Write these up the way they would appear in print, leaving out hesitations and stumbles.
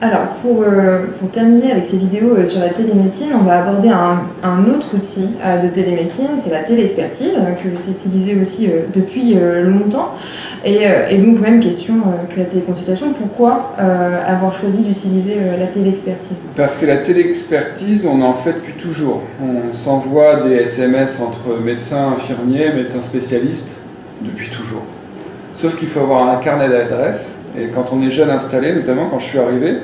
Alors, pour terminer avec ces vidéos sur la télémédecine, on va aborder un autre outil de télémédecine, c'est la téléexpertise, que j'ai utilisée aussi depuis longtemps. Et donc, même question que la téléconsultation, pourquoi avoir choisi d'utiliser la téléexpertise? Parce que la téléexpertise, on en fait depuis toujours. On s'envoie des SMS entre médecins, infirmiers, médecins spécialistes, depuis toujours. Sauf qu'il faut avoir un carnet d'adresses. Et quand on est jeune installé, notamment quand je suis arrivé,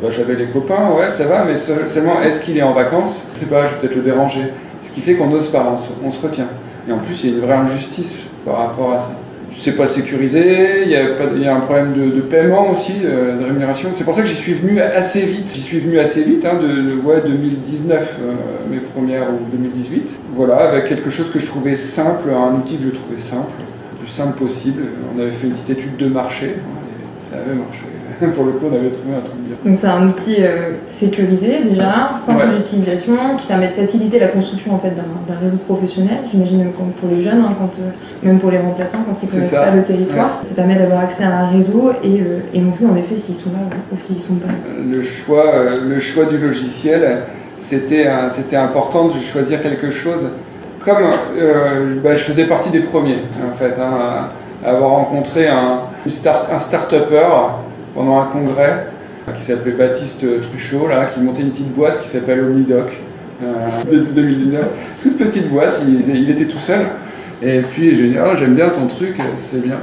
j'avais les copains, ouais ça va, mais seulement est-ce qu'il est en vacances? Je sais pas, je vais peut-être le déranger. Ce qui fait qu'on n'ose pas, on se retient. Et en plus, il y a une vraie injustice par rapport à ça. C'est pas sécurisé, il y a un problème de paiement aussi, de rémunération. C'est pour ça que j'y suis venu assez vite. J'y suis venu assez vite, de 2019, mes premières, ou 2018. Voilà, avec quelque chose que je trouvais simple, un outil que je trouvais simple, le plus simple possible. On avait fait une petite étude de marché, et ça avait marché. Pour le coup, on avait trouvé un truc bien. Donc c'est un outil sécurisé déjà, simple d'utilisation, qui permet de faciliter la construction en fait, d'un réseau professionnel, j'imagine même pour les jeunes, même pour les remplaçants quand ils ne connaissent pas le territoire. Ça permet d'avoir accès à un réseau et on sait en effet s'ils sont là ou s'ils ne sont pas là. Le choix du logiciel, c'était important de choisir quelque chose. Comme je faisais partie des premiers en fait, à avoir rencontré un start-upper pendant un congrès qui s'appelait Baptiste Truchot, là, qui montait une petite boîte qui s'appelle Omnidoc, 2019. Toute petite boîte, il était tout seul. Et puis j'ai dit, oh, j'aime bien ton truc, c'est bien.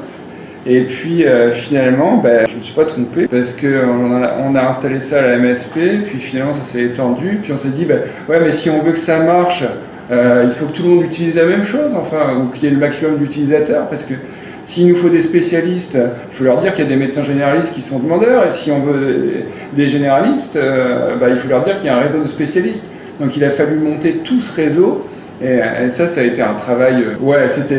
Et puis finalement, je ne me suis pas trompé parce qu'on a installé ça à la MSP, puis finalement ça s'est étendu, puis on s'est dit, ouais, mais si on veut que ça marche, il faut que tout le monde utilise la même chose, ou qu'il y ait le maximum d'utilisateurs, parce que s'il nous faut des spécialistes, il faut leur dire qu'il y a des médecins généralistes qui sont demandeurs, et si on veut des généralistes, il faut leur dire qu'il y a un réseau de spécialistes. Donc il a fallu monter tout ce réseau, et ça a été un travail...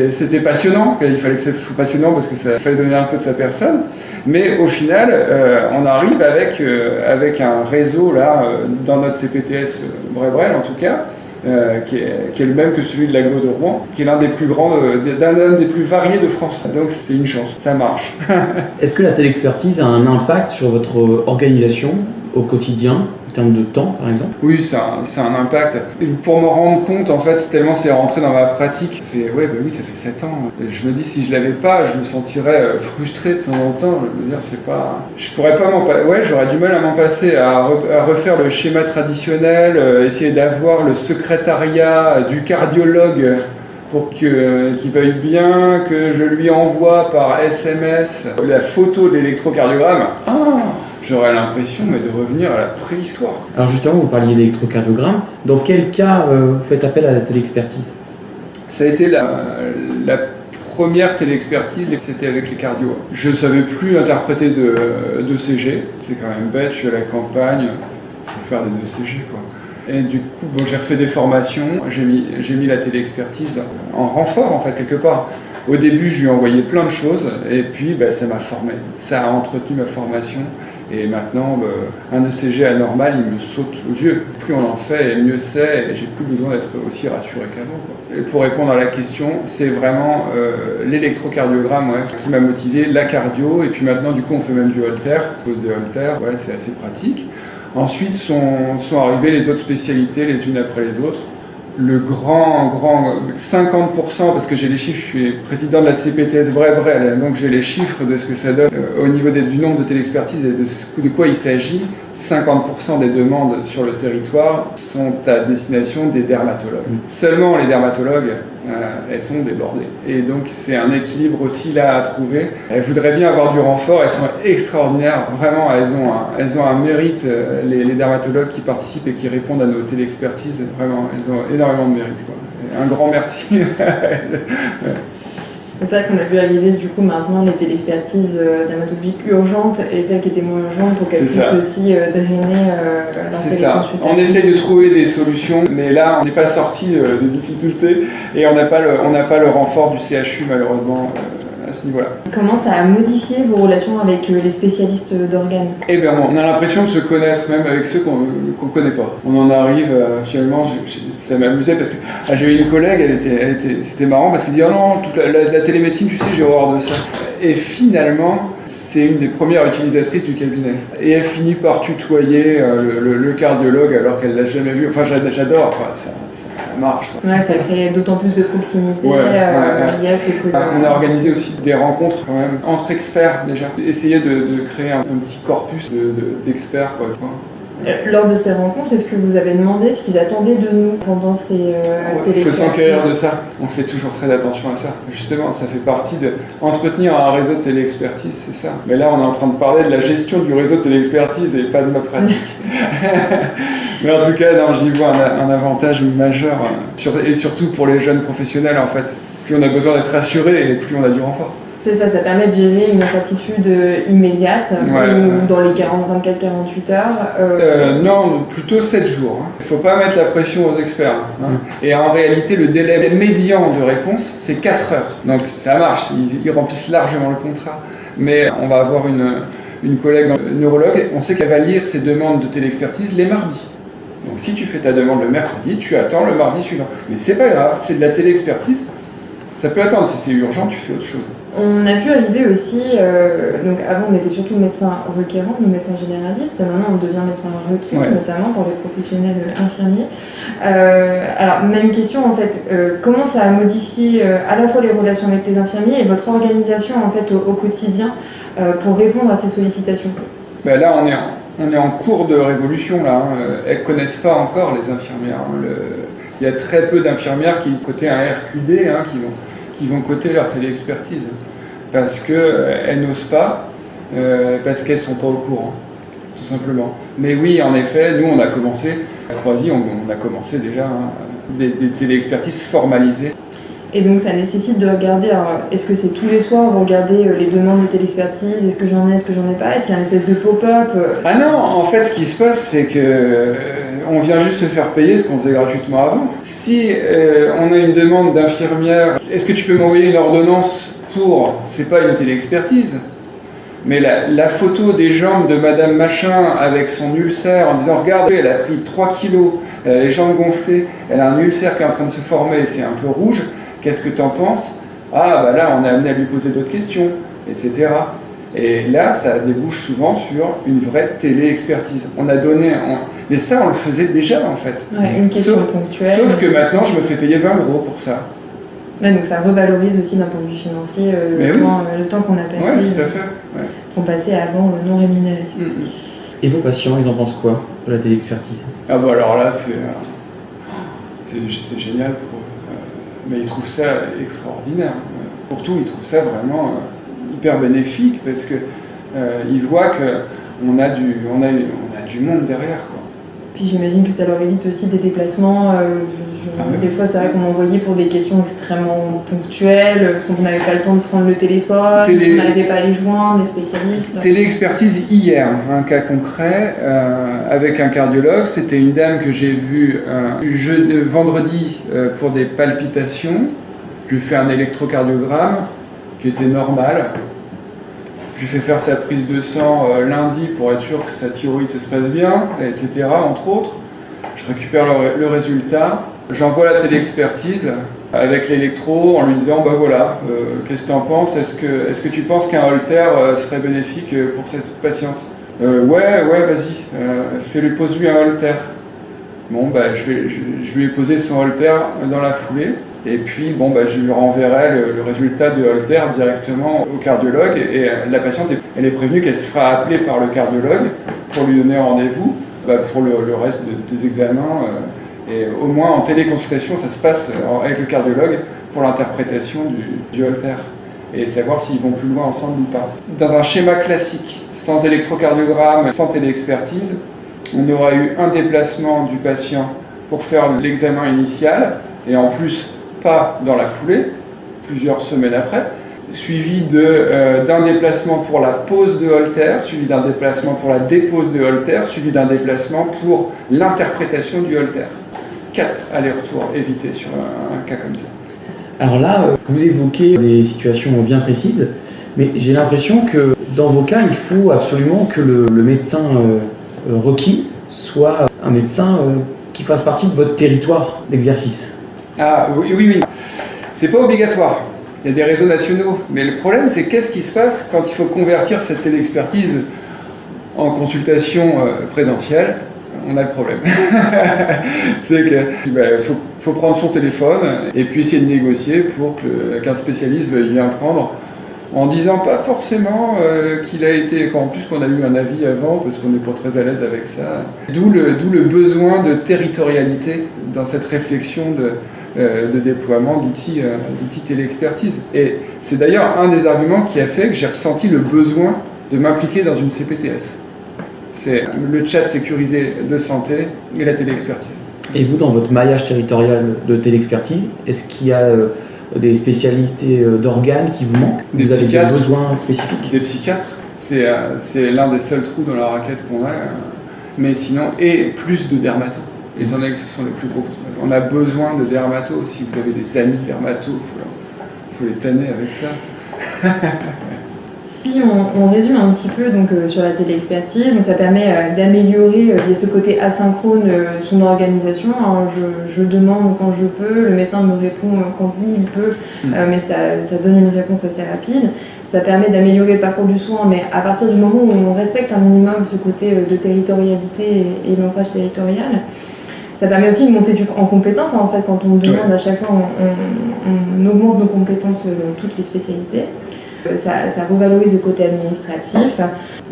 c'était passionnant, il fallait que ça soit passionnant parce que ça fallait donner un peu de sa personne, mais au final, on arrive avec un réseau, là, dans notre CPTS Brébrel en tout cas, qui est le même que celui de l'Aglo de Rouen, qui est l'un des plus grands, l'un des plus variés de France. Donc c'était une chance, ça marche. Est-ce que la téléexpertise a un impact sur votre organisation au quotidien, en termes de temps par exemple? Oui, ça a un impact. Et pour me rendre compte, en fait, tellement c'est rentré dans ma pratique, ça fait 7 ans. Et je me dis, si je l'avais pas, je me sentirais frustré de temps en temps. Je veux dire, je pourrais pas j'aurais du mal à m'en passer, à refaire le schéma traditionnel, essayer d'avoir le secrétariat du cardiologue pour qu'il veuille bien que je lui envoie par SMS la photo de l'électrocardiogramme. J'aurais l'impression de revenir à la préhistoire. Alors justement, vous parliez d'électrocardiogramme. Dans quel cas vous faites appel à la téléexpertise? Ça a été la première téléexpertise, c'était avec les cardios. Je ne savais plus interpréter de CG. C'est quand même bête, je suis à la campagne, il faut faire des ECG quoi. Et du coup, j'ai refait des formations, j'ai mis la téléexpertise en renfort en fait quelque part. Au début, je lui ai envoyé plein de choses et puis ça m'a formé. Ça a entretenu ma formation. Et maintenant, un ECG anormal, il me saute aux yeux. Plus on en fait, mieux c'est, et j'ai plus besoin d'être aussi rassuré qu'avant. Et pour répondre à la question, c'est vraiment l'électrocardiogramme qui m'a motivé, la cardio, et puis maintenant, du coup, on fait même du Holter, pose des Holter, c'est assez pratique. Ensuite sont arrivées les autres spécialités, les unes après les autres. Le grand 50%, parce que j'ai les chiffres, je suis président de la CPTS Brébrel, donc j'ai les chiffres de ce que ça donne au niveau du nombre de téléexpertises et de quoi il s'agit. 50% des demandes sur le territoire sont à destination des dermatologues. Seulement les dermatologues, elles sont débordées. Et donc c'est un équilibre aussi là à trouver. Elles voudraient bien avoir du renfort, elles sont extraordinaires, vraiment elles ont un mérite, les dermatologues qui participent et qui répondent à nos téléexpertises, vraiment elles ont énormément de mérite quoi. Un grand merci. C'est vrai qu'on a vu arriver du coup maintenant les téléexpertises dermatologiques urgentes et celles qui étaient moins urgentes pour qu'elles puissent aussi drainer leur téléconsultation. On essaye de trouver des solutions, mais là on n'est pas sorti des difficultés et on n'a pas le renfort du CHU malheureusement à ce niveau-là. Comment ça a modifié vos relations avec les spécialistes d'organes? On a l'impression de se connaître même avec ceux qu'on ne connaît pas. On en arrive finalement, ça m'amusait parce que j'ai eu une collègue, c'était marrant parce qu'elle dit oh non, toute la télémédecine, tu sais, j'ai horreur de ça. Et finalement, c'est une des premières utilisatrices du cabinet. Et elle finit par tutoyer le cardiologue alors qu'elle l'a jamais vu. Enfin, j'adore, quoi. Ça marche, quoi. Ouais, ça crée d'autant plus de proximité. Il y a ce côté. On a organisé aussi des rencontres quand même entre experts déjà. Essayer de créer un petit corpus d'experts, quoi. Lors de ces rencontres, est-ce que vous avez demandé ce qu'ils attendaient de nous pendant ces téléexpertises ? Il faut s'enquérir de ça. On fait toujours très attention à ça. Justement, ça fait partie d'entretenir un réseau de téléexpertise, c'est ça. Mais là, on est en train de parler de la gestion du réseau de téléexpertise et pas de ma pratique. Mais en tout cas, non, j'y vois un avantage majeur, et surtout pour les jeunes professionnels, en fait. Plus on a besoin d'être rassuré et plus on a du renfort. C'est ça, ça permet de gérer une incertitude immédiate, ou dans les 24-48 heures. Non, plutôt 7 jours. Il ne faut pas mettre la pression aux experts. Et en réalité, le délai médian de réponse, c'est 4 heures. Donc ça marche, ils remplissent largement le contrat. Mais on va avoir une collègue neurologue, on sait qu'elle va lire ses demandes de téléexpertise les mardis. Donc si tu fais ta demande le mercredi, tu attends le mardi suivant. Mais c'est pas grave, c'est de la téléexpertise. Ça peut attendre, si c'est urgent, tu fais autre chose. On a pu arriver aussi, donc avant on était surtout médecin requérant, nous médecins généralistes, maintenant on devient médecin requis, notamment pour les professionnels infirmiers. Alors même question en fait, comment ça a modifié à la fois les relations avec les infirmiers et votre organisation en fait au quotidien pour répondre à ces sollicitations? Ben là on est en cours de révolution là, elles connaissent pas encore les infirmières. Il y a très peu d'infirmières qui cotaient un RQD, qui vont coter leur téléexpertise parce qu'elles n'osent pas, parce qu'elles ne sont pas au courant, tout simplement. Mais oui, en effet, nous on a commencé, à Croisy, on a commencé déjà des téléexpertises formalisées. Et donc ça nécessite de regarder, alors est-ce que c'est tous les soirs, vous regardez les demandes de téléexpertise, est-ce que j'en ai, est-ce que j'en ai pas, est-ce qu'il y a une espèce de pop-up Ah non, en fait ce qui se passe c'est que on vient juste se faire payer ce qu'on faisait gratuitement avant. Si on a une demande d'infirmière, est-ce que tu peux m'envoyer une ordonnance pour, c'est pas une téléexpertise, mais la photo des jambes de Madame Machin avec son ulcère en disant regarde, elle a pris 3 kilos, elle a les jambes gonflées, elle a un ulcère qui est en train de se former et c'est un peu rouge, qu'est-ce que t'en penses? Ah bah là on est amené à lui poser d'autres questions, etc. Et là ça débouche souvent sur une vraie téléexpertise. Mais ça on le faisait déjà en fait. Ouais, une question ponctuelle. Sauf que maintenant je me fais payer 20 € pour ça. Ouais, donc ça revalorise aussi d'un point de vue financier le temps qu'on a passé. Oui, tout à fait. Ouais. Qu'on passait avant non rémunéré. Et vos patients, ils en pensent quoi de la téléexpertise? Ah bah alors là c'est génial pour eux. Mais ils trouvent ça extraordinaire. Pour tout, ils trouvent ça vraiment hyper bénéfique parce que ils voient qu'on a du monde derrière, quoi. Puis j'imagine que ça leur évite aussi des déplacements. Des fois, c'est vrai qu'on m'envoyait pour des questions extrêmement ponctuelles, parce qu'on n'avait pas le temps de prendre le téléphone, on n'arrivait pas à les joindre, les spécialistes. Téléexpertise hier, un cas concret avec un cardiologue. C'était une dame que j'ai vue vendredi pour des palpitations. Je lui ai fait un électrocardiogramme qui était normal. Je lui fais faire sa prise de sang lundi pour être sûr que sa thyroïde ça se passe bien, etc. entre autres. Je récupère le résultat. J'envoie la téléexpertise avec l'électro en lui disant bah voilà, qu'est-ce que tu en penses? Est-ce que tu penses qu'un holter serait bénéfique pour cette patiente? Ouais, vas-y, pose-lui un holter. Bon, bah, je lui ai posé son holter dans la foulée. Et puis, bon, bah, je lui renverrai le résultat de holter directement au cardiologue. Et la patiente, elle est prévenue qu'elle se fera appeler par le cardiologue pour lui donner rendez-vous pour le reste des examens. Et au moins en téléconsultation, ça se passe avec le cardiologue pour l'interprétation du holter et savoir s'ils vont plus loin ensemble ou pas. Dans un schéma classique, sans électrocardiogramme, sans téléexpertise, on aura eu un déplacement du patient pour faire l'examen initial et en plus pas dans la foulée, plusieurs semaines après, suivi d'un déplacement pour la pose de holter, suivi d'un déplacement pour la dépose de holter, suivi d'un déplacement pour l'interprétation du holter. 4 allers-retours évités sur un cas comme ça. Alors là, vous évoquez des situations bien précises, mais j'ai l'impression que dans vos cas, il faut absolument que le médecin requis soit un médecin qui fasse partie de votre territoire d'exercice. Ah oui. C'est pas obligatoire. Il y a des réseaux nationaux. Mais le problème, c'est qu'est-ce qui se passe quand il faut convertir cette téléexpertise en consultation présentielle? On a le problème. C'est qu'il faut prendre son téléphone et puis essayer de négocier pour qu'un spécialiste veuille bien prendre, en disant pas forcément qu'il a été, en plus qu'on a eu un avis avant, parce qu'on n'est pas très à l'aise avec ça. D'où le besoin de territorialité dans cette réflexion de déploiement d'outils téléexpertise. Et c'est d'ailleurs un des arguments qui a fait que j'ai ressenti le besoin de m'impliquer dans une CPTS. C'est le chat sécurisé de santé et la téléexpertise. Et vous, dans votre maillage territorial de téléexpertise, est-ce qu'il y a des spécialités d'organes qui vous manquent? Vous avez des besoins spécifiques? Des psychiatres, c'est l'un des seuls trous dans la raquette qu'on a, mais sinon, et plus de dermatos, étant donné que ce sont les plus gros. On a besoin de dermatos. Si vous avez des amis dermatos, il faut les tanner avec ça. Si on résume un petit peu donc, sur la téléexpertise, donc ça permet d'améliorer ce côté asynchrone son organisation. Alors, je demande quand je peux, le médecin me répond quand lui il peut, mais ça donne une réponse assez rapide. Ça permet d'améliorer le parcours du soin, mais à partir du moment où on respecte un minimum ce côté de territorialité et l'ancrage territorial. Ça permet aussi de monter en compétences, en fait, quand on demande à chaque fois, on augmente nos compétences dans toutes les spécialités. Ça revalorise le côté administratif.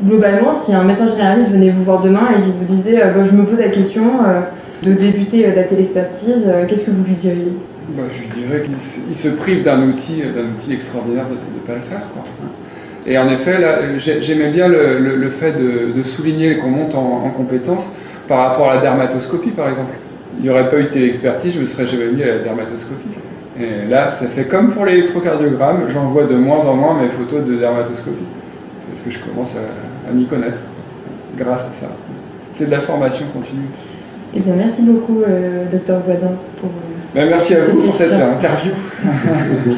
Globalement, si un médecin généraliste venait vous voir demain et qu'il vous disait je me pose la question de débuter la téléexpertise, qu'est-ce que vous lui diriez? Je dirais qu'il se prive d'un outil extraordinaire de ne pas le faire, quoi. Et en effet, là, j'aimais bien le fait de souligner qu'on monte en compétences par rapport à la dermatoscopie, par exemple. Il n'y aurait pas eu de téléexpertise, je ne me serais jamais mis à la dermatoscopie. Et là, ça fait comme pour l'électrocardiogramme, j'envoie de moins en moins mes photos de dermatoscopie. Parce que je commence à m'y connaître grâce à ça. C'est de la formation continue. Eh bien, merci beaucoup, Dr Boisdin, pour merci à vous pour cette interview. Merci beaucoup.